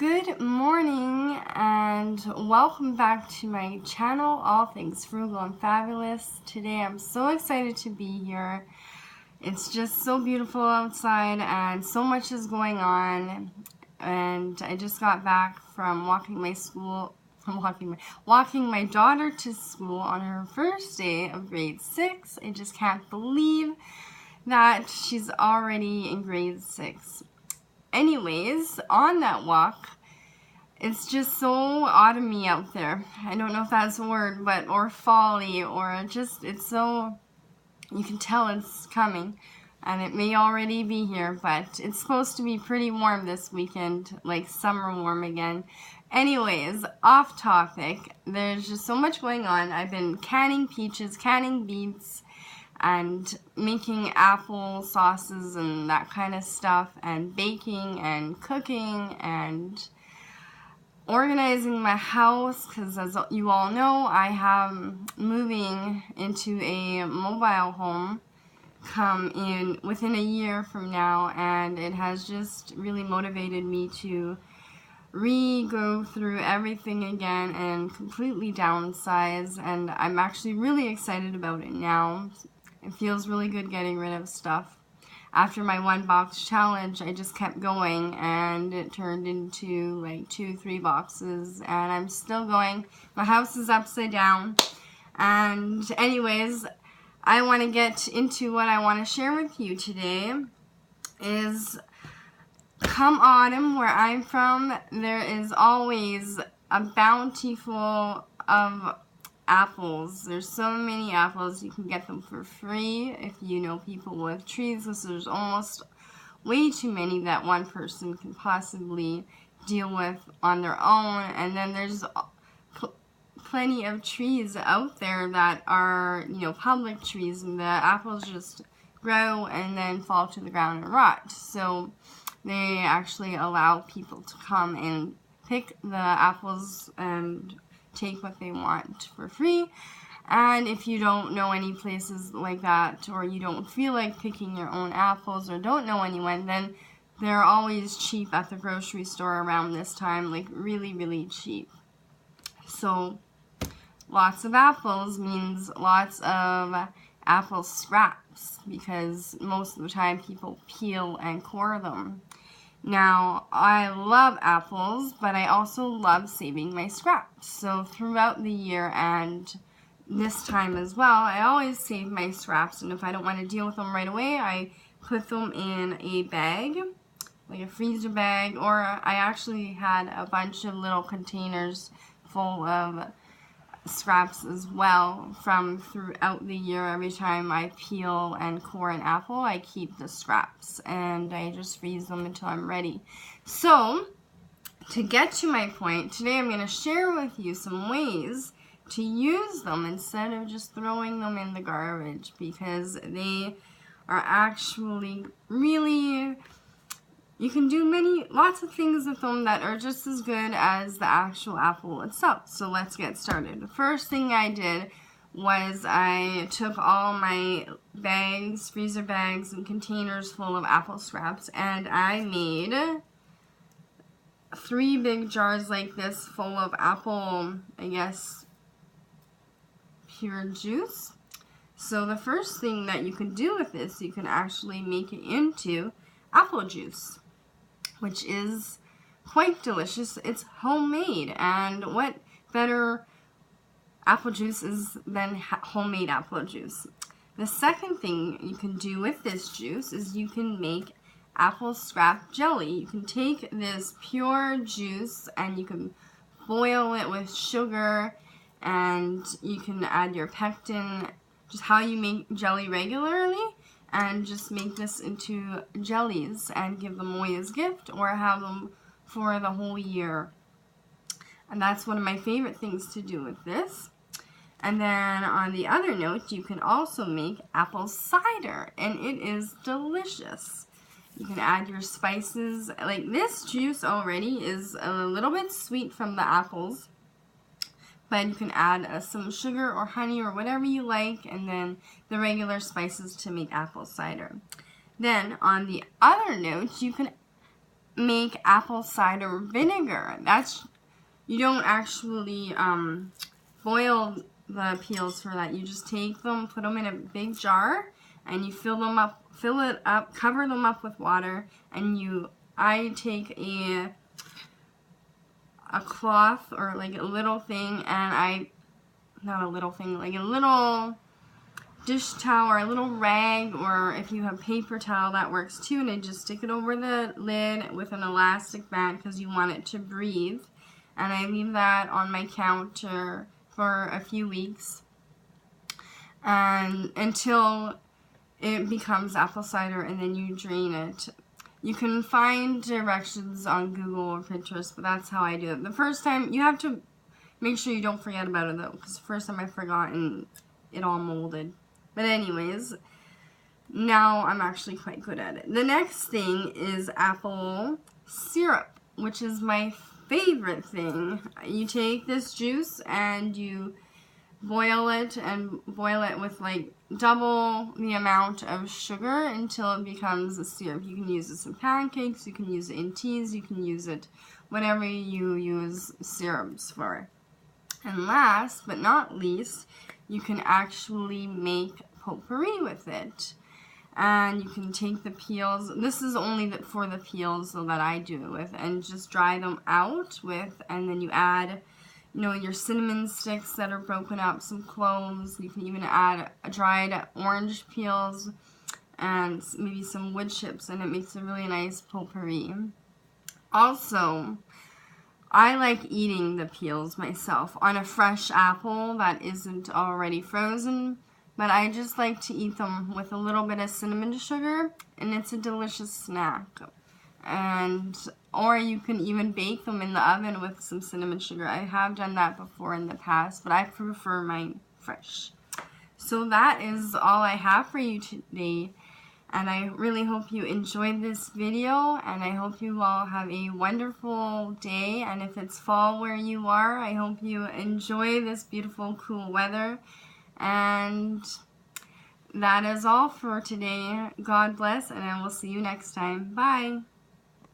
Good morning and welcome back to my channel, All Things Frugal and Fabulous. Today I'm so excited to be here. It's just so beautiful outside and so much is going on, and I just got back from walking my daughter to school on her first day of grade 6. I just can't believe that she's already in grade 6. Anyways, on that walk, it's just so autumny out there. I don't know if that's a word, but or folly, or just it's so, you can tell it's coming, and it may already be here, but it's supposed to be pretty warm this weekend, like summer warm again. Anyways, off topic, there's just so much going on. I've been canning peaches, canning beets, and making apple sauces and that kind of stuff, and baking and cooking and organizing my house, because as you all know, I have moving into a mobile home within a year from now, and it has just really motivated me to go through everything again and completely downsize, and I'm actually really excited about it now. It feels really good getting rid of stuff. After my 1-box challenge, I just kept going, and it turned into like 2-3 boxes, and I'm still going. My house is upside down. And anyways, I want to get into what I want to share with you today. Is come autumn, where I'm from, there is always a bountiful of apples. There's so many apples. You can get them for free if you know people with trees, because there's almost way too many that one person can possibly deal with on their own. And then there's plenty of trees out there that are, public trees, and the apples just grow and then fall to the ground and rot. So they actually allow people to come and pick the apples and take what they want for free. And if you don't know any places like that, or you don't feel like picking your own apples, or don't know anyone, then they're always cheap at the grocery store around this time, like really, really cheap. So lots of apples means lots of apple scraps, because most of the time people peel and core them. Now, I love apples, but I also love saving my scraps. So throughout the year and this time as well, I always save my scraps, and if I don't want to deal with them right away, I put them in a bag, like a freezer bag, or I actually had a bunch of little containers full of scraps as well from throughout the year. Every time I peel and core an apple, I keep the scraps and I just freeze them until I'm ready. So, to get to my point, today I'm going to share with you some ways to use them instead of just throwing them in the garbage, because they are actually really, you can do lots of things with them that are just as good as the actual apple itself. So let's get started. The first thing I did was I took all my bags, freezer bags, and containers full of apple scraps, and I made 3 big jars like this full of apple, pure juice. So the first thing that you can do with this, you can actually make it into apple juice, which is quite delicious. It's homemade, and what better apple juice is than homemade apple juice. The second thing you can do with this juice is you can make apple scrap jelly. You can take this pure juice and you can boil it with sugar, and you can add your pectin, just how you make jelly regularly, and just make this into jellies and give them away as a gift, or have them for the whole year. And that's one of my favorite things to do with this. And then on the other note, you can also make apple cider, and it is delicious. You can add your spices. Like, this juice already is a little bit sweet from the apples, but you can add some sugar or honey or whatever you like, and then the regular spices to make apple cider. Then, on the other note, you can make apple cider vinegar. You don't actually boil the peels for that. You just take them, put them in a big jar, and you fill it up, cover them up with water, and I take a cloth or like a little thing, and not a little thing, like a little dish towel or a little rag, or if you have paper towel, that works too, and I just stick it over the lid with an elastic band because you want it to breathe, and I leave that on my counter for a few weeks and until it becomes apple cider, and then you drain it. You can find directions on Google or Pinterest, but that's how I do it. The first time, you have to make sure you don't forget about it though, because the first time I forgot and it all molded. But anyways, now I'm actually quite good at it. The next thing is apple syrup, which is my favorite thing. You take this juice and you boil it with like double the amount of sugar until it becomes a syrup. You can use this in pancakes, you can use it in teas, you can use it whatever you use syrups for. And last but not least, you can actually make potpourri with it. And you can take the peels, this is only for the peels so that I do it with, and just dry them out with, and then you add your cinnamon sticks that are broken up, some cloves. You can even add dried orange peels and maybe some wood chips, and it makes a really nice potpourri. Also, I like eating the peels myself on a fresh apple that isn't already frozen, but I just like to eat them with a little bit of cinnamon sugar, and it's a delicious snack. Or you can even bake them in the oven with some cinnamon sugar. I have done that before in the past, but I prefer mine fresh. So that is all I have for you today, and I really hope you enjoyed this video, and I hope you all have a wonderful day, and if it's fall where you are, I hope you enjoy this beautiful, cool weather, and that is all for today. God bless, and I will see you next time. Bye!